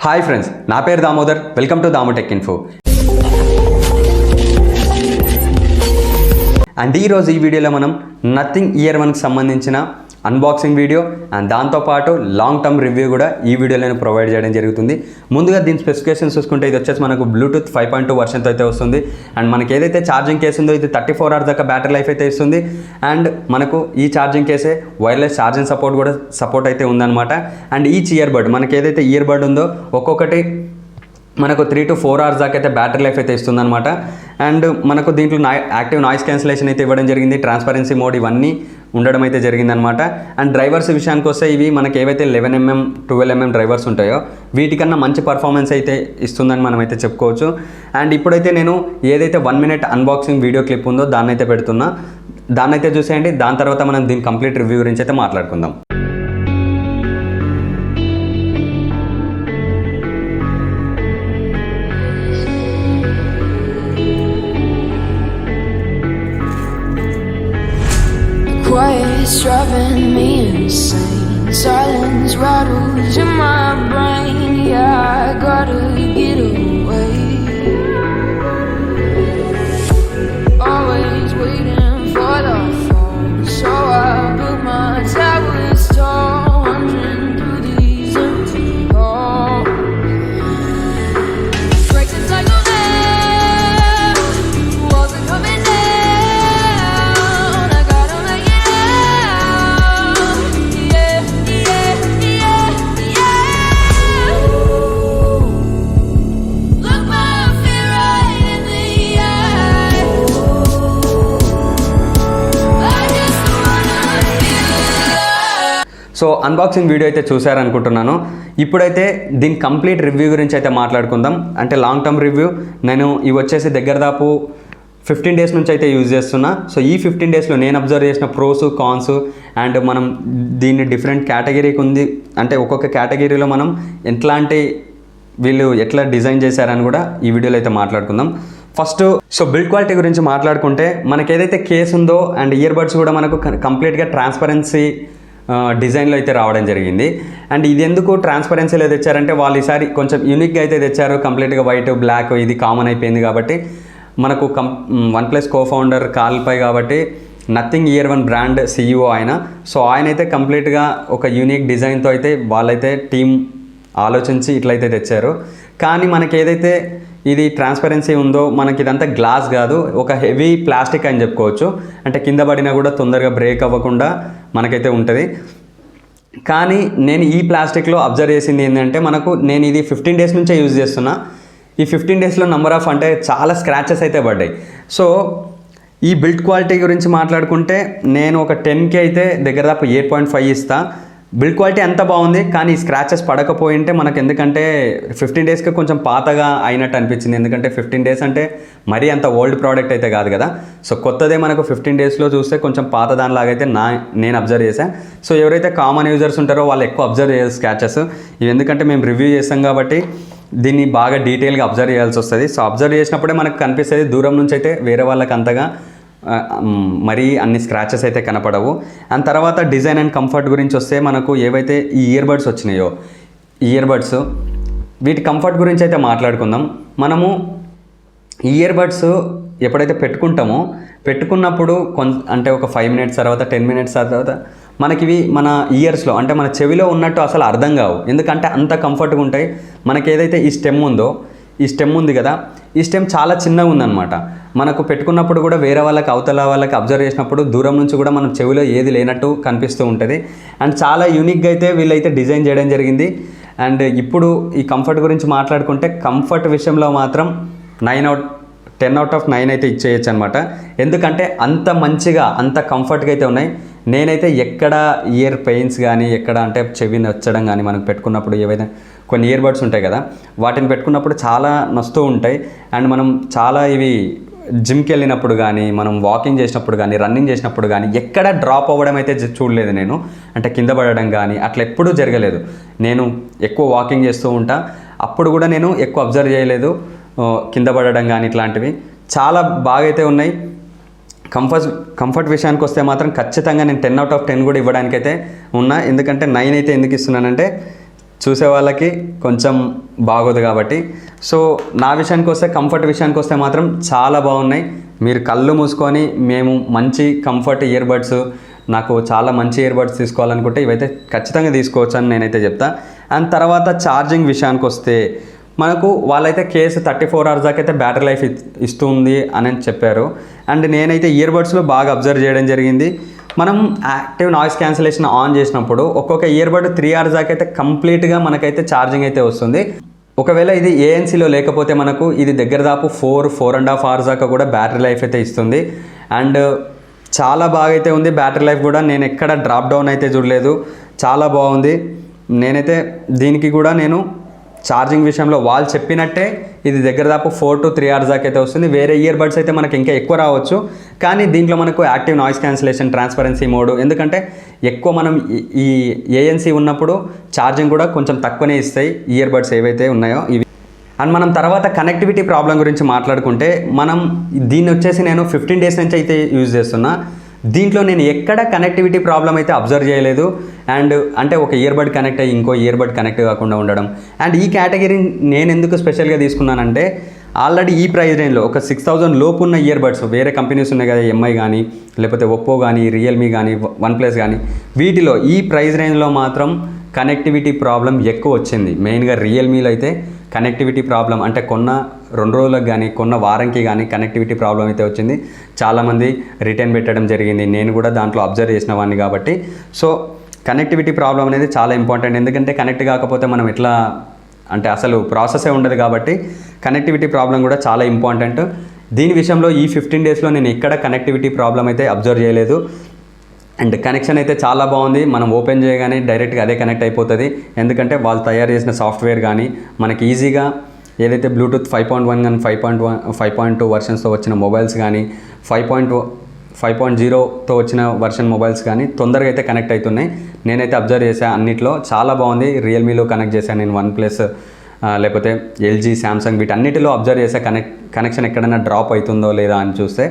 Hi friends, నా పేరు Damodar. Welcome to Damu tech info. And ఈరోజు ఈ వీడియోలో మనం నథింగ్ ఇయర్ 1కి సంబంధించిన అన్బాక్సింగ్ వీడియో అండ్ దాంతోపాటు లాంగ్ టర్మ్ రివ్యూ కూడా ఈ వీడియోలో ప్రొవైడ్ చేయడం జరుగుతుంది. ముందుగా దీని స్పెసిఫికేషన్స్ చూసుకుంటే ఇది వచ్చేసి మనకు బ్లూటూత్ 5.2 వర్షన్తో అయితే వస్తుంది. అండ్ మనకి ఏదైతే ఛార్జింగ్ కేసు ఉందో ఇది 34 hours దాకా బ్యాటరీ లైఫ్ అయితే ఇస్తుంది. అండ్ మనకు ఈ ఛార్జింగ్ కేసే వైర్లెస్ ఛార్జింగ్ సపోర్ట్ అయితే ఉందన్నమాట. అండ్ ఈచ్ ఇయర్ బడ్ మనకి ఏదైతే ఇయర్ బడ్ ఉందో ఒక్కొక్కటి మనకు 3 to 4 hours దాకా అయితే బ్యాటరీ లైఫ్ అయితే ఇస్తుందన్నమాట. అండ్ మనకు దీంట్లో యాక్టివ్ నాయిస్ క్యాన్సిలేషన్ అయితే ఇవ్వడం జరిగింది, ట్రాన్స్పరెన్సీ మోడ్ ఇవన్నీ ఉండడం అయితే జరిగిందనమాట. అండ్ డ్రైవర్స్ విషయానికి వస్తే ఇవి మనకి ఏవైతే 11mm 12mm డ్రైవర్స్ ఉంటాయో వీటికన్నా మంచి పర్ఫార్మెన్స్ అయితే ఇస్తుందని మనం అయితే చెప్పుకోవచ్చు. అండ్ ఇప్పుడైతే నేను ఏదైతే 1 minute అన్బాక్సింగ్ వీడియో క్లిప్ ఉందో దాన్ని అయితే పెడుతున్నా, దాన్ని అయితే చూసేయండి. దాని తర్వాత మనం దీని కంప్లీట్ రివ్యూ గురించి అయితే మాట్లాడుకుందాం. Quiet's driving me insane. Silence rattles in my brain. Yeah, I gotta get away. Always waiting for the fall, so I built my towers tall, wandering through these empty halls. Break the cycle now, walls are coming down. So unboxing video అయితే చూసారనుకుంటున్నాను. ఇప్పుడైతే దీని complete review గురించి అయితే మాట్లాడుకుందాం. అంటే long term review. నేను ఇవి వచ్చేసి దగ్గర దాపు 15 days నుంచి అయితే యూజ్ చేస్తున్నా. సో ఈ 15 daysలో నేను అబ్జర్వ్ చేసిన ప్రోస్ కాన్స్ అండ్ మనం దీన్ని డిఫరెంట్ కేటగిరీకి ఉంది, అంటే ఒక్కొక్క కేటగిరీలో మనం వీళ్ళు ఎట్లా డిజైన్ చేశారని కూడా ఈ వీడియోలో అయితే మాట్లాడుకుందాం. ఫస్ట్ బిల్డ్ క్వాలిటీ గురించి మాట్లాడుకుంటే మనకి ఏదైతే కేస్ ఉందో అండ్ ఇయర్ బడ్స్ కూడా మనకు కంప్లీట్గా ట్రాన్స్పరెన్సీ డిజైన్లో అయితే రావడం జరిగింది. అండ్ ఇది ఎందుకు ట్రాన్స్పరెన్సీలో తెచ్చారంటే వాళ్ళు ఈసారి కొంచెం యూనిక్గా అయితే తెచ్చారు. కంప్లీట్గా వైట్ బ్లాక్ ఇది కామన్ అయిపోయింది కాబట్టి మనకు OnePlus కో-ఫౌండర్ కాల్పై కాబట్టి నథింగ్ ఇయర్ 1 బ్రాండ్ CEO ఆయన. సో ఆయన అయితే కంప్లీట్గా ఒక యూనిక్ డిజైన్తో అయితే వాళ్ళైతే టీం ఆలోచించి ఇట్లయితే తెచ్చారు. కానీ మనకి ఏదైతే ఇది ట్రాన్స్పరెన్సీ ఉందో మనకి ఇదంతా గ్లాస్ కాదు, ఒక హెవీ ప్లాస్టిక్ అని చెప్పుకోవచ్చు. అంటే కింద పడినా కూడా తొందరగా బ్రేక్ అవ్వకుండా మనకైతే ఉంటుంది. కానీ నేను ఈ ప్లాస్టిక్లో అబ్జర్వ్ చేసింది ఏంటంటే నేను ఇది 15 days నుంచే యూజ్ చేస్తున్నా. ఈ 15 daysలో నెంబర్ ఆఫ్ అంటే చాలా స్క్రాచెస్ అయితే పడ్డాయి. సో ఈ బిల్డ్ క్వాలిటీ గురించి మాట్లాడుకుంటే నేను ఒక 10K అయితే దగ్గర దాపు 8.5 ఇస్తా. బిల్డ్ క్వాలిటీ అంత బాగుంది, కానీ స్క్రాచెస్ పడకపోయింటే మనకు ఎందుకంటే 15 daysకి కొంచెం పాతగా అయినట్టు అనిపించింది. ఎందుకంటే 15 days అంటే మరీ అంత ఓల్డ్ ప్రోడక్ట్ అయితే కాదు కదా. సో కొత్తదే మనకు 15 daysలో చూస్తే కొంచెం పాత దానిలాగైతే నేను అబ్జర్వ్ చేశాను. సో ఎవరైతే కామన్ యూజర్స్ ఉంటారో వాళ్ళు ఎక్కువ అబ్జర్వ్ చేయాలి స్క్రాచెస్ ఇవి, ఎందుకంటే మేము రివ్యూ చేస్తాం కాబట్టి దీన్ని బాగా డీటెయిల్గా అబ్జర్వ్ చేయాల్సి వస్తుంది. సో అబ్జర్వ్ చేసినప్పుడే మనకు కనిపిస్తుంది, దూరం నుంచి అయితే వేరే వాళ్ళకి అంతగా మరీ అన్ని స్క్రాచెస్ అయితే కనపడవు. అండ్ తర్వాత డిజైన్ అండ్ కంఫర్ట్ గురించి వస్తే మనకు ఏవైతే ఈ ఇయర్ బడ్స్ వచ్చినాయో ఇయర్ బడ్స్ వీటి కంఫర్ట్ గురించి అయితే మాట్లాడుకుందాం. మనము ఇయర్ బడ్స్ ఎప్పుడైతే పెట్టుకున్నప్పుడు అంటే ఒక 5 minutes తర్వాత 10 minutes తర్వాత మనకి ఇవి మన ఇయర్స్లో అంటే మన చెవిలో ఉన్నట్టు అసలు అర్థం కావు, ఎందుకంటే అంత కంఫర్ట్గా ఉంటాయి. మనకి ఏదైతే ఈ స్టెమ్ ఉంది కదా, ఈ స్టెమ్ చాలా చిన్నగా ఉందన్నమాట. మనకు పెట్టుకున్నప్పుడు కూడా వేరే అవతల వాళ్ళకి అబ్జర్వ్ చేసినప్పుడు దూరం నుంచి కూడా మనం చెవిలో ఏది లేనట్టు కనిపిస్తూ ఉంటుంది. అండ్ చాలా యూనిక్గా అయితే వీళ్ళైతే డిజైన్ చేయడం జరిగింది. అండ్ ఇప్పుడు ఈ కంఫర్ట్ గురించి మాట్లాడుకుంటే కంఫర్ట్ విషయంలో మాత్రం 10 out of 9 అయితే ఇచ్చేయచ్చు అనమాట. ఎందుకంటే అంత మంచిగా అంత కంఫర్ట్గా అయితే ఉన్నాయి. నేనైతే ఎక్కడ ఇయర్ పెయిన్స్ కానీ ఎక్కడ అంటే చెవి నొచ్చడం కానీ మనకు పెట్టుకున్నప్పుడు ఏవైతే కొన్ని ఇయర్ బడ్స్ ఉంటాయి కదా వాటిని పెట్టుకున్నప్పుడు చాలా నొస్తూ ఉంటాయి. అండ్ మనం చాలా ఇవి జిమ్కి వెళ్ళినప్పుడు కానీ మనం వాకింగ్ చేసినప్పుడు కానీ రన్నింగ్ చేసినప్పుడు కానీ ఎక్కడ డ్రాప్ అవ్వడం అయితే చూడలేదు నేను. అంటే కింద పడడం కానీ అట్లా ఎప్పుడూ జరగలేదు. నేను ఎక్కువ వాకింగ్ చేస్తూ ఉంటా, అప్పుడు కూడా నేను ఎక్కువ అబ్జర్వ్ చేయలేదు కింద పడడం కానీ ఇట్లాంటివి. చాలా బాగా అయితే ఉన్నాయి. కంఫర్ట్ విషయానికి వస్తే మాత్రం ఖచ్చితంగా నేను 10 out of 10 కూడా ఇవ్వడానికైతే ఉన్నా. ఎందుకంటే 9 అయితే ఎందుకు ఇస్తున్నానంటే చూసే వాళ్ళకి కొంచెం బాగోదు కాబట్టి. సో నా విషయానికి వస్తే, కంఫర్ట్ విషయానికి వస్తే మాత్రం చాలా బాగున్నాయి. మీరు కళ్ళు మూసుకొని మేము మంచి కంఫర్ట్ ఇయర్బడ్స్, నాకు చాలా మంచి ఇయర్బడ్స్ తీసుకోవాలనుకుంటే ఇవైతే ఖచ్చితంగా తీసుకోవచ్చు అని నేనైతే చెప్తా. అండ్ తర్వాత ఛార్జింగ్ విషయానికి వస్తే మనకు వాళ్ళైతే కేసు 34 hours దాకా అయితే బ్యాటరీ లైఫ్ ఇస్తుంది అని చెప్పారు. అండ్ నేనైతే ఇయర్బడ్స్లో బాగా అబ్జర్వ్ చేయడం జరిగింది. మనం యాక్టివ్ నాయిస్ క్యాన్సిలేషన్ ఆన్ చేసినప్పుడు ఒక్కొక్క ఇయర్బడ్ 3 hours దాకా అయితే కంప్లీట్గా మనకైతే ఛార్జింగ్ అయితే వస్తుంది. ఒకవేళ ఇది ఏఎన్సీలో లేకపోతే మనకు ఇది దగ్గర దాపు 4.5 hours దాకా కూడా బ్యాటరీ లైఫ్ అయితే ఇస్తుంది. అండ్ చాలా బాగా అయితే ఉంది బ్యాటరీ లైఫ్ కూడా. నేను ఎక్కడ డ్రాప్ డౌన్ అయితే చూడలేదు, చాలా బాగుంది. నేనైతే దీనికి కూడా నేను ఛార్జింగ్ విషయంలో వాళ్ళు చెప్పినట్టే ఇది దగ్గర దాపు 4 to 3 hours దాకా అయితే వస్తుంది. వేరే ఇయర్బడ్స్ అయితే మనకి ఇంకా ఎక్కువ రావచ్చు, కానీ దీంట్లో మనకు active noise cancellation, transparency mode, ఎందుకంటే ఎక్కువ మనం ఈ ఏఎన్సీ ఉన్నప్పుడు ఛార్జింగ్ కూడా కొంచెం తక్కువనే ఇస్తాయి ఇయర్బడ్స్ ఏవైతే ఉన్నాయో ఇవి. అండ్ మనం తర్వాత కనెక్టివిటీ ప్రాబ్లం గురించి మాట్లాడుకుంటే, మనం దీన్ని వచ్చేసి నేను 15 days నుంచి అయితే యూజ్ చేస్తున్నా. దీంట్లో నేను ఎక్కడ కనెక్టివిటీ ప్రాబ్లం అయితే అబ్జర్వ్ చేయలేదు. అండ్ అంటే ఒక ఇయర్బడ్ కనెక్ట్ అయ్యి ఇంకో ఇయర్బడ్ కనెక్ట్ కాకుండా ఉండడం. అండ్ ఈ కేటగిరీ నేను ఎందుకు స్పెషల్గా తీసుకున్నానంటే, ఆల్రెడీ ఈ ప్రైస్ రేంజ్లో ఒక 6,000 లోపు ఉన్న ఇయర్బడ్స్ వేరే కంపెనీస్ ఉన్నాయి కదా, ఎంఐ కానీ లేకపోతే ఒప్పో కానీ రియల్మీ కానీ వన్ప్లస్ కానీ, వీటిలో ఈ ప్రైస్ రేంజ్లో మాత్రం కనెక్టివిటీ ప్రాబ్లం ఎక్కువ వచ్చింది. మెయిన్గా రియల్మీలో అయితే కనెక్టివిటీ ప్రాబ్లం అంటే కొన్న 2 రోజులకు కానీ కొన్న వారంకి కానీ కనెక్టివిటీ ప్రాబ్లం అయితే వచ్చింది. చాలామంది రిటర్న్ పెట్టడం జరిగింది, నేను కూడా దాంట్లో అబ్జర్వ్ చేసిన వాడిని కాబట్టి. సో కనెక్టివిటీ ప్రాబ్లం అనేది చాలా ఇంపార్టెంట్, ఎందుకంటే కనెక్ట్ కాకపోతే మనం ఎట్లా అంటే అసలు ప్రాసెసే ఉండదు కాబట్టి కనెక్టివిటీ ప్రాబ్లం కూడా చాలా ఇంపార్టెంట్. దీని విషయంలో ఈ 15 daysలో నేను ఎక్కడ కనెక్టివిటీ ప్రాబ్లం అయితే అబ్జర్వ్ చేయలేదు. అండ్ కనెక్షన్ అయితే చాలా బాగుంది. మనం ఓపెన్ చేయగానే డైరెక్ట్గా అదే కనెక్ట్ అయిపోతుంది, ఎందుకంటే వాళ్ళు తయారు చేసిన సాఫ్ట్వేర్ కానీ మనకి ఈజీగా ఏదైతే బ్లూటూత్ 5.1 కానీ 5.2 వర్షన్స్తో వచ్చిన మొబైల్స్ కానీ 5.0తో వచ్చిన వర్షన్ మొబైల్స్ కానీ తొందరగా అయితే కనెక్ట్ అవుతున్నాయి. నేనైతే అబ్జర్వ్ చేశాను, అన్నిట్లో చాలా బాగుంది. రియల్మీలో కనెక్ట్ చేశాను నేను, వన్ప్లస్ లేకపోతే ఎల్జీ, శాంసంగ్ వీటన్నిటిలో అబ్జర్వ్ చేసా కనెక్షన్ ఎక్కడైనా డ్రాప్ అవుతుందో లేదా అని చూస్తే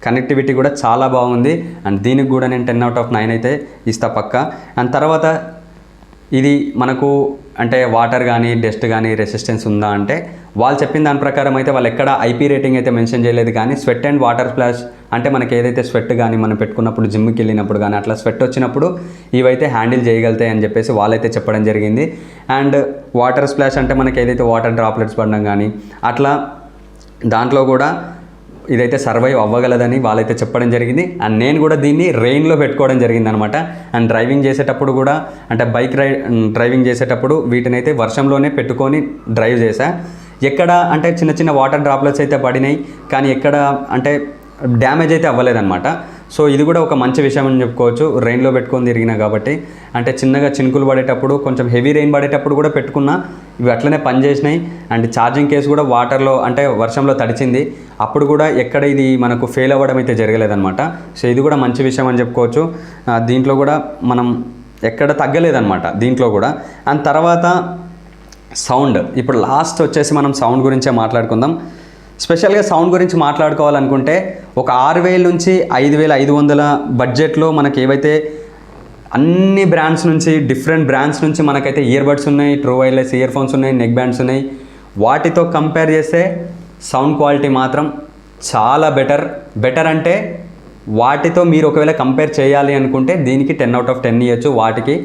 కనెక్టివిటీ కూడా చాలా బాగుంది. అండ్ దీనికి కూడా నేను 10 out of 9 అయితే ఇస్తా పక్క. అండ్ తర్వాత ఇది మనకు అంటే వాటర్ కానీ డస్ట్ కానీ రెసిస్టెన్స్ ఉందా అంటే, వాళ్ళు చెప్పిన దాని ప్రకారం అయితే వాళ్ళు ఎక్కడ ఐపీ రేటింగ్ అయితే మెన్షన్ చేయలేదు. కానీ స్వెట్ అండ్ వాటర్ స్ప్లాష్ అంటే మనకి ఏదైతే స్వెట్ కానీ మనం పెట్టుకున్నప్పుడు జిమ్కి వెళ్ళినప్పుడు కానీ అట్లా స్వెట్ వచ్చినప్పుడు ఇవైతే హ్యాండిల్ చేయగలుగుతాయి అని చెప్పేసి వాళ్ళైతే చెప్పడం జరిగింది. అండ్ వాటర్ స్ప్లాష్ అంటే మనకి ఏదైతే వాటర్ డ్రాప్లెట్స్ పడడం కానీ అట్లా దాంట్లో కూడా ఇదైతే సర్వైవ్ అవ్వగలదని వాళ్ళైతే చెప్పడం జరిగింది. అండ్ నేను కూడా దీన్ని రెయిన్లో పెట్టుకోవడం జరిగింది అనమాట. అండ్ డ్రైవింగ్ చేసేటప్పుడు కూడా అంటే బైక్ డ్రైవింగ్ చేసేటప్పుడు వీటినైతే వర్షంలోనే పెట్టుకొని డ్రైవ్ చేశా. ఎక్కడ అంటే చిన్న చిన్న వాటర్ డ్రాప్లెట్స్ అయితే పడినాయి, కానీ ఎక్కడ అంటే డ్యామేజ్ అయితే అవ్వలేదన్నమాట. సో ఇది కూడా ఒక మంచి విషయం అని చెప్పుకోవచ్చు, రెయిన్లో పెట్టుకొని తిరిగినా కాబట్టి. అంటే చిన్నగా చినుకులు పడేటప్పుడు, కొంచెం హెవీ రెయిన్ పడేటప్పుడు కూడా పెట్టుకున్నా, ఇవి అట్లనే పనిచేసినాయి. అండ్ ఛార్జింగ్ కేసు కూడా వాటర్లో అంటే వర్షంలో తడిచింది, అప్పుడు కూడా ఎక్కడ ఇది మనకు ఫెయిల్ అవ్వడం అయితే జరగలేదన్నమాట. సో ఇది కూడా మంచి విషయం అని చెప్పుకోవచ్చు. దీంట్లో కూడా మనం ఎక్కడ తగ్గలేదన్నమాట దీంట్లో కూడా. అండ్ తర్వాత సౌండ్, ఇప్పుడు లాస్ట్ వచ్చేసి మనం సౌండ్ గురించే మాట్లాడుకుందాం. స్పెషల్గా సౌండ్ గురించి మాట్లాడుకోవాలనుకుంటే ఒక 6,000 నుంచి 5,500 బడ్జెట్లో మనకి ఏవైతే అన్ని బ్రాండ్స్ నుంచి డిఫరెంట్ బ్రాండ్స్ నుంచి మనకైతే ఇయర్బడ్స్ ఉన్నాయి, ట్రూ వైర్లెస్ ఇయర్ ఫోన్స్ ఉన్నాయి, నెక్ బ్యాండ్స్ ఉన్నాయి. వాటితో కంపేర్ చేస్తే సౌండ్ క్వాలిటీ మాత్రం చాలా బెటర్ అంటే వాటితో మీరు ఒకవేళ కంపేర్ చేయాలి అనుకుంటే దీనికి 10 out of 10 ఇవ్వచ్చు. వాటికి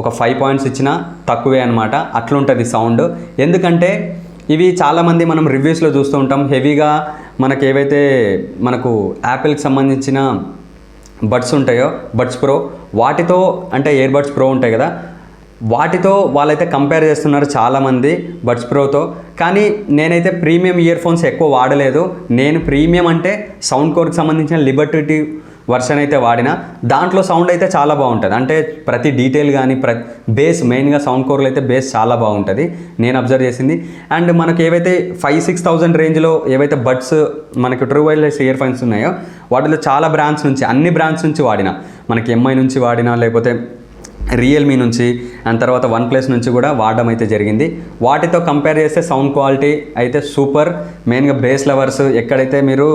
ఒక 5 points ఇచ్చినా తక్కువే అనమాట, అట్లుంటుంది సౌండ్. ఎందుకంటే ఇవి చాలామంది మనం రివ్యూస్లో చూస్తూ ఉంటాం, హెవీగా మనకి ఏవైతే మనకు యాపిల్కి సంబంధించిన బడ్స్ ఉంటాయో, బడ్స్ ప్రో, వాటితో అంటే ఇయర్ బడ్స్ ప్రో ఉంటాయి కదా, వాటితో వాళ్ళైతే కంపేర్ చేస్తున్నారు చాలామంది బడ్స్ ప్రోతో. కానీ నేనైతే ప్రీమియం ఇయర్ ఫోన్స్ ఎక్కువ వాడలేదు. నేను ప్రీమియం అంటే సౌండ్ కోర్కి సంబంధించిన లిబర్టీ వర్షన్ అయితే వాడిన, దాంట్లో సౌండ్ అయితే చాలా బాగుంటుంది. అంటే ప్రతి డీటెయిల్ కానీ బేస్, మెయిన్గా సౌండ్ కోర్లో అయితే బేస్ చాలా బాగుంటుంది నేను అబ్జర్వ్ చేసింది. అండ్ మనకి ఏవైతే 5,000-6,000 రేంజ్లో ఏవైతే బడ్స్ మనకి ట్రూ వైర్లెస్ ఇయర్ ఫోన్స్ ఉన్నాయో వాటిలో చాలా బ్రాండ్స్ నుంచి, అన్ని బ్రాండ్స్ నుంచి వాడిన, మనకి ఎంఐ నుంచి వాడిన, లేకపోతే రియల్మీ నుంచి, అండ్ తర్వాత వన్ప్లస్ నుంచి కూడా వాడడం అయితే జరిగింది. వాటితో కంపేర్ చేస్తే సౌండ్ క్వాలిటీ అయితే సూపర్. మెయిన్గా బేస్ లవర్స్ ఎక్కడైతే మీరు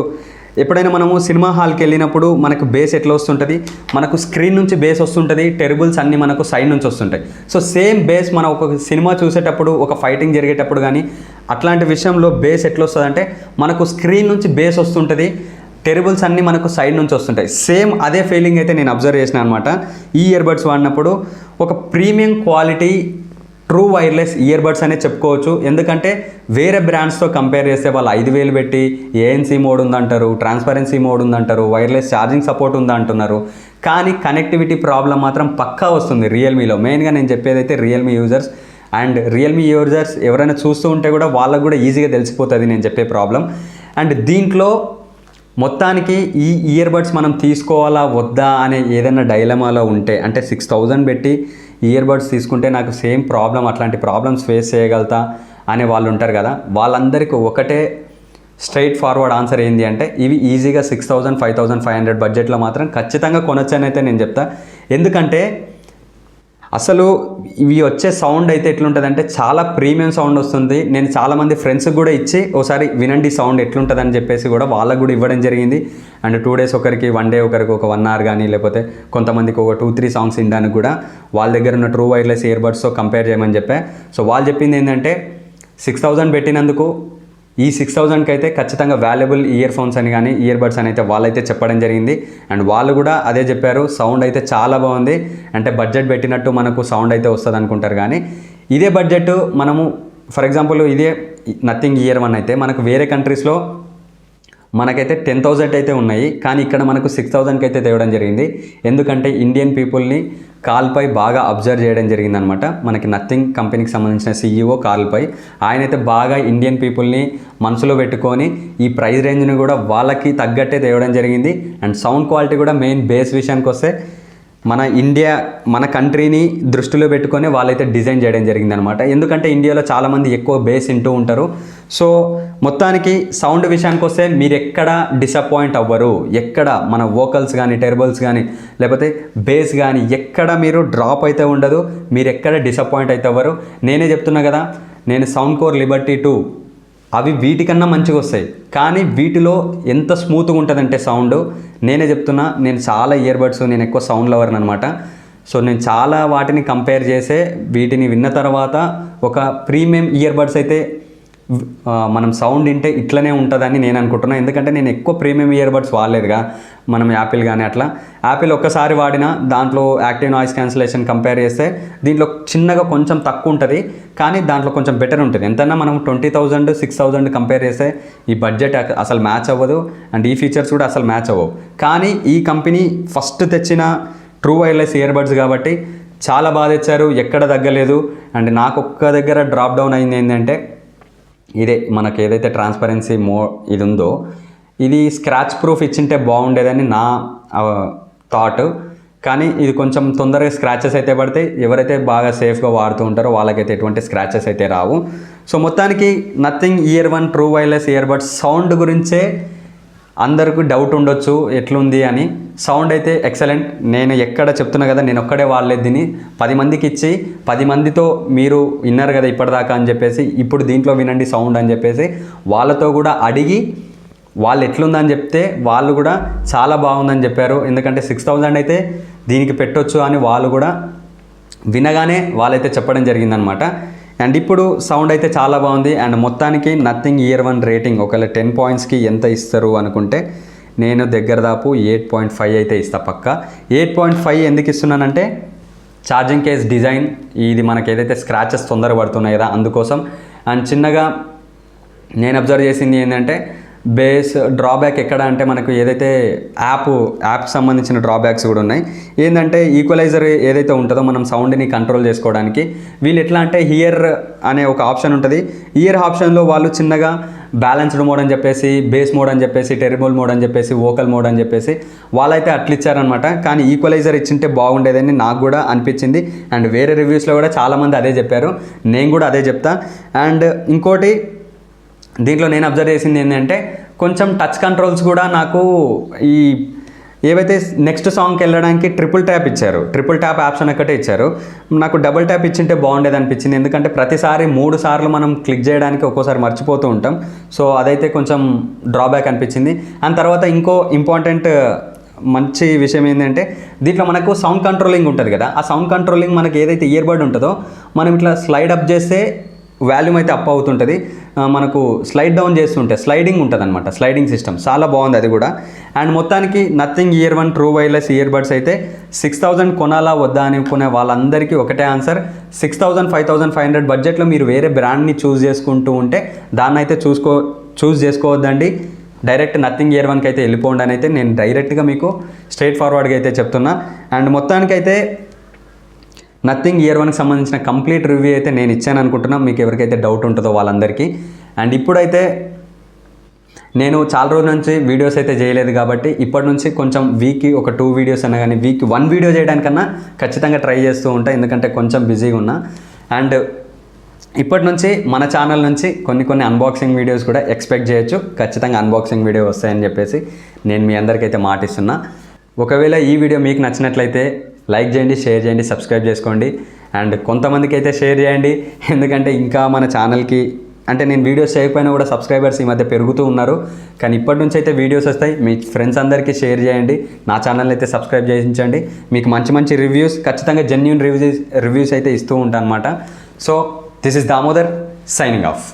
ఎప్పుడైనా మనము సినిమా హాల్కి వెళ్ళినప్పుడు మనకు బేస్ ఎట్లా వస్తుంటుంది, మనకు స్క్రీన్ నుంచి బేస్ వస్తుంటుంది, టెరబుల్స్ అన్నీ మనకు సైడ్ నుంచి వస్తుంటాయి. సో సేమ్ బేస్ మనం ఒక సినిమా చూసేటప్పుడు, ఒక ఫైటింగ్ జరిగేటప్పుడు కానీ అట్లాంటి విషయంలో బేస్ ఎట్లా వస్తుంది అంటే మనకు స్క్రీన్ నుంచి బేస్ వస్తుంటుంది, టెరబుల్స్ అన్నీ మనకు సైడ్ నుంచి వస్తుంటాయి. సేమ్ అదే ఫీలింగ్ అయితే నేను అబ్జర్వ్ చేసిన అనమాట ఈ ఇయర్బడ్స్ వాడినప్పుడు. ఒక premium quality true wireless earbuds అనే చెప్పుకోవచ్చు. ఎందుకంటే వేరే బ్రాండ్స్తో కంపేర్ చేస్తే వాళ్ళు 5,000 పెట్టి ఏఎన్సీ మోడ్ ఉందంటారు, ట్రాన్స్పరెన్సీ మోడ్ ఉందంటారు, వైర్లెస్ ఛార్జింగ్ సపోర్ట్ ఉందంటున్నారు. కానీ కనెక్టివిటీ ప్రాబ్లం మాత్రం పక్కా వస్తుంది రియల్మీలో. మెయిన్గా నేను చెప్పేదైతే Realme users and Realme users ఎవరైనా చూస్తూ ఉంటే కూడా వాళ్ళకు కూడా ఈజీగా తెలిసిపోతుంది నేను చెప్పే ప్రాబ్లం. అండ్ దీంట్లో మొత్తానికి ఈ ఇయర్బడ్స్ మనం తీసుకోవాలా వద్దా అనే ఏదైనా డైలమాలో ఉంటే, అంటే 6,000 పెట్టి ఇయర్బడ్స్ తీసుకుంటే నాకు సేమ్ ప్రాబ్లం, అట్లాంటి ప్రాబ్లమ్స్ ఫేస్ చేయగలుగుతా అనే వాళ్ళు ఉంటారు కదా, వాళ్ళందరికీ ఒకటే స్ట్రైట్ ఫార్వర్డ్ ఆన్సర్ ఏంటి అంటే ఇవి ఈజీగా 6,000, 5,500 బడ్జెట్లో మాత్రం ఖచ్చితంగా కొనొచ్చని అయితే నేను చెప్తా. ఎందుకంటే అసలు ఇవి వచ్చే సౌండ్ అయితే ఎట్లుంటుందంటే చాలా ప్రీమియం సౌండ్ వస్తుంది. నేను చాలామంది ఫ్రెండ్స్కి కూడా ఇచ్చి ఒకసారి వినండి సౌండ్ ఎట్లుంటుందని చెప్పేసి కూడా వాళ్ళకు కూడా ఇవ్వడం జరిగింది. అండ్ 2 days ఒకరికి, 1 day ఒకరికి ఒక 1 hour కానీ, లేకపోతే కొంతమందికి ఒక 2-3 songs వినడానికి కూడా వాళ్ళ దగ్గర ఉన్న ట్రూ వైర్లెస్ ఇయర్బడ్స్తో కంపేర్ చేయమని చెప్పా. సో వాళ్ళు చెప్పింది ఏంటంటే 6,000 పెట్టినందుకు ఈ 6,000కి అయితే ఖచ్చితంగా వాల్యుబుల్ ఇయర్ ఫోన్స్ అని కానీ ఇయర్బడ్స్ అని అయితే వాళ్ళైతే చెప్పడం జరిగింది. అండ్ వాళ్ళు కూడా అదే చెప్పారు, సౌండ్ అయితే చాలా బాగుంది, అంటే బడ్జెట్ పెట్టినట్టు మనకు సౌండ్ అయితే వస్తుంది అనుకుంటారు. కానీ ఇదే బడ్జెట్ మనము ఫర్ ఎగ్జాంపుల్ ఇదే నథింగ్ ఇయర్ 1 అయితే మనకు వేరే కంట్రీస్లో మనకైతే 10,000 అయితే ఉన్నాయి, కానీ ఇక్కడ మనకు 6,000కి అయితే తేవడం జరిగింది. ఎందుకంటే ఇండియన్ పీపుల్ని కాల్పై బాగా అబ్జర్వ్ చేయడం జరిగిందనమాట. మనకి నథింగ్ కంపెనీకి సంబంధించిన CEO కాల్పై ఆయనైతే బాగా ఇండియన్ పీపుల్ని మనసులో పెట్టుకొని ఈ ప్రైస్ రేంజ్ని కూడా వాళ్ళకి తగ్గట్టే తేవడం జరిగింది. అండ్ సౌండ్ క్వాలిటీ కూడా మెయిన్ బేస్ విషయానికి వస్తే మన ఇండియా, మన కంట్రీని దృష్టిలో పెట్టుకొని వాళ్ళైతే డిజైన్ చేయడం జరిగిందనమాట. ఎందుకంటే ఇండియాలో చాలామంది ఎక్కువ బేస్ వింటూ ఉంటారు. సో మొత్తానికి సౌండ్ విషయానికి వస్తే మీరు ఎక్కడ డిసప్పాయింట్ అవ్వరు, ఎక్కడ మన వోకల్స్ కానీ, టెర్బుల్స్ కానీ, లేకపోతే బేస్ కానీ ఎక్కడ మీరు డ్రాప్ అయితే ఉండదు, మీరు ఎక్కడ డిసప్పాయింట్ అయితే అవ్వరు. నేనే చెప్తున్నా కదా, నేను సౌండ్ కోర్ లిబర్టీ 2 అవి వీటికన్నా మంచిగా వస్తాయి, కానీ వీటిలో ఎంత స్మూత్గా ఉంటుందంటే సౌండ్, నేనే చెప్తున్నా, నేను చాలా ఇయర్బడ్స్, నేను ఎక్కువ సౌండ్ లవర్ని అనమాట. సో నేను చాలా వాటిని కంపేర్ చేసే వీటిని విన్న తర్వాత ఒక ప్రీమియం ఇయర్బడ్స్ అయితే మనం సౌండ్ వింటే ఇట్లనే ఉంటుందని నేను అనుకుంటున్నాను. ఎందుకంటే నేను ఎక్కువ ప్రీమియం ఇయర్బడ్స్ వాడలేదుగా, మనం యాపిల్ కానీ అట్లా. యాపిల్ ఒక్కసారి వాడినా దాంట్లో యాక్టివ్ నాయిస్ క్యాన్సిలేషన్ కంపేర్ చేస్తే దీంట్లో చిన్నగా కొంచెం తక్కువ ఉంటుంది, కానీ దాంట్లో కొంచెం బెటర్ ఉంటుంది. ఎంతైనా మనం 20,000, 6,000 కంపేర్ చేస్తే ఈ బడ్జెట్ అసలు మ్యాచ్ అవ్వదు, అండ్ ఈ ఫీచర్స్ కూడా అసలు మ్యాచ్ అవ్వవు. కానీ ఈ కంపెనీ ఫస్ట్ తెచ్చిన ట్రూ వైర్లెస్ ఇయర్బడ్స్ కాబట్టి చాలా బాగా తెచ్చారు, ఎక్కడ తగ్గలేదు. అండ్ నాకు ఒక్క దగ్గర డ్రాప్ డౌన్ అయింది ఏంటంటే ఇదే మనకు ఏదైతే ట్రాన్స్పరెన్సీ ఇది ఉందో, ఇది స్క్రాచ్ ప్రూఫ్ ఇచ్చింటే బాగుండేదని నా థాట్. కానీ ఇది కొంచెం తొందరగా స్క్రాచెస్ అయితే పడితే ఎవరైతే బాగా సేఫ్గా వాడుతూ ఉంటారో వాళ్ళకైతే ఎటువంటి స్క్రాచెస్ అయితే రావు. సో మొత్తానికి nothing year 1 true wireless earbuds sound గురించే అందరికీ డౌట్ ఉండొచ్చు ఎట్లుంది అని. సౌండ్ అయితే ఎక్సలెంట్. నేను ఎక్కడ చెప్తున్నా కదా, నేను ఒక్కడే వాడలేదు దీన్ని, 10 మందికి ఇచ్చి 10 మందితో మీరు విన్నారు కదా ఇప్పటిదాకా అని చెప్పేసి, ఇప్పుడు దీంట్లో వినండి సౌండ్ అని చెప్పేసి వాళ్ళతో కూడా అడిగి వాళ్ళు ఎట్లుందని చెప్తే వాళ్ళు కూడా చాలా బాగుందని చెప్పారు. ఎందుకంటే 6,000 అయితే దీనికి పెట్టొచ్చు అని వాళ్ళు కూడా వినగానే వాళ్ళైతే చెప్పడం జరిగిందనమాట. అండ్ ఇప్పుడు సౌండ్ అయితే చాలా బాగుంది. అండ్ మొత్తానికి నథింగ్ ఇయర్ 1 రేటింగ్ ఒకవేళ 10 pointsకి ఎంత ఇస్తారు అనుకుంటే నేను దగ్గర దాపు 8.5 అయితే ఇస్తా పక్కా. 8.5 ఎందుకు ఇస్తున్నానంటే ఛార్జింగ్ కేస్ డిజైన్, ఇది మనకి ఏదైతే స్క్రాచెస్ తొందర పడుతున్నాయి కదా అందుకోసం. అండ్ చిన్నగా నేను అబ్జర్వ్ చేసింది ఏంటంటే బేస్ డ్రాబ్యాక్ ఎక్కడ అంటే మనకు ఏదైతే యాప్ సంబంధించిన డ్రాబ్యాక్స్ కూడా ఉన్నాయి. ఏంటంటే ఈక్వలైజర్ ఏదైతే ఉంటుందో మనం సౌండ్ని కంట్రోల్ చేసుకోవడానికి వీళ్ళు ఎట్లా అంటే హియర్ అనే ఒక ఆప్షన్ ఉంటుంది. ఇయర్ ఆప్షన్లో వాళ్ళు చిన్నగా బ్యాలెన్స్డ్ మోడ్ అని చెప్పేసి, బేస్ మోడ్ అని చెప్పేసి, టెర్బుల్ మోడ్ అని చెప్పేసి, వోకల్ మోడ్ అని చెప్పేసి వాళ్ళైతే అట్లా ఇచ్చారనమాట. కానీ ఈక్వలైజర్ ఇచ్చింటే బాగుండేదని నాకు కూడా అనిపించింది. అండ్ వేరే రివ్యూస్లో కూడా చాలామంది అదే చెప్పారు, నేను కూడా అదే చెప్తా. అండ్ ఇంకోటి దీంట్లో నేను అబ్జర్వ్ చేసింది ఏంటంటే కొంచెం టచ్ కంట్రోల్స్ కూడా నాకు ఈ ఏవైతే నెక్స్ట్ సాంగ్కి వెళ్ళడానికి ట్రిపుల్ ట్యాప్ ఇచ్చారు, ట్రిపుల్ ట్యాప్ ఆప్షన్ ఒక్కటే ఇచ్చారు. నాకు డబుల్ ట్యాప్ ఇచ్చింటే బాగుండేది అనిపించింది, ఎందుకంటే ప్రతిసారి 3 సార్లు మనం క్లిక్ చేయడానికి ఒక్కోసారి మర్చిపోతూ ఉంటాం. సో అదైతే కొంచెం డ్రాబ్యాక్ అనిపించింది. అండ్ తర్వాత ఇంకో ఇంపార్టెంట్ మంచి విషయం ఏంటంటే దీంట్లో మనకు సౌండ్ కంట్రోలింగ్ ఉంటుంది కదా, ఆ సౌండ్ కంట్రోలింగ్ మనకి ఏదైతే ఇయర్ బడ్ ఉంటుందో మనం ఇట్లా స్లైడ్ అప్ చేస్తే వాల్యూమ్ అయితే అప్ అవుతుంటుంది, మనకు స్లైడ్ డౌన్ చేస్తుంటే స్లైడింగ్ ఉంటుంది అనమాట, స్లైడింగ్ సిస్టమ్ చాలా బాగుంది అది కూడా. అండ్ మొత్తానికి nothing year 1 true wireless ear buds అయితే 6000 కొనాలా వద్దా అనుకునే వాళ్ళందరికీ ఒకటే ఆన్సర్. 6000 5500 బడ్జెట్లో మీరు వేరే బ్రాండ్ని చూస్ చేసుకుంటూ ఉంటే దాన్ని అయితే చూస్ చేసుకోవద్దండి. డైరెక్ట్ నథింగ్ ఇయర్ 1కి అయితే వెళ్ళిపోండి అని అయితే నేను డైరెక్ట్గా మీకు స్ట్రైట్ ఫార్వర్డ్గా అయితే చెప్తున్నా. అండ్ మొత్తానికైతే నథింగ్ ఇయర్ 1కి సంబంధించిన కంప్లీట్ రివ్యూ అయితే నేను ఇచ్చాను అనుకుంటున్నాను, మీకు ఎవరికైతే డౌట్ ఉంటుందో వాళ్ళందరికీ. అండ్ ఇప్పుడైతే నేను చాలా రోజుల నుంచి వీడియోస్ అయితే చేయలేదు కాబట్టి ఇప్పటి నుంచి కొంచెం వీక్కి ఒక 2 వీడియోస్ అయినా కానీ వీక్కి 1 వీడియో చేయడానికన్నా ఖచ్చితంగా ట్రై చేస్తూ ఉంటా, ఎందుకంటే కొంచెం బిజీగా ఉన్నా. అండ్ ఇప్పటి నుంచి మన ఛానల్ నుంచి కొన్ని అన్బాక్సింగ్ వీడియోస్ కూడా ఎక్స్పెక్ట్ చేయొచ్చు, ఖచ్చితంగా అన్బాక్సింగ్ వీడియో వస్తాయని చెప్పేసి నేను మీ అందరికైతే మాటిస్తున్నా. ఒకవేళ ఈ వీడియో మీకు నచ్చినట్లయితే లైక్ చేయండి, షేర్ చేయండి, సబ్స్క్రైబ్ చేసుకోండి. అండ్ కొంతమందికి అయితే షేర్ చేయండి, ఎందుకంటే ఇంకా మన ఛానల్కి అంటే నేను వీడియోస్ చేయకపోయినా కూడా సబ్స్క్రైబర్స్ ఈ మధ్య పెరుగుతూ ఉన్నారు. కానీ ఇప్పటి నుంచి అయితే వీడియోస్ వస్తాయి, మీ ఫ్రెండ్స్ అందరికీ షేర్ చేయండి, నా ఛానల్ అయితే సబ్స్క్రైబ్ చేయించండి. మీకు మంచి రివ్యూస్, ఖచ్చితంగా జెన్యూన్ రివ్యూస్ అయితే ఇస్తూ ఉంటాను అనమాట. So this is Damodar signing off.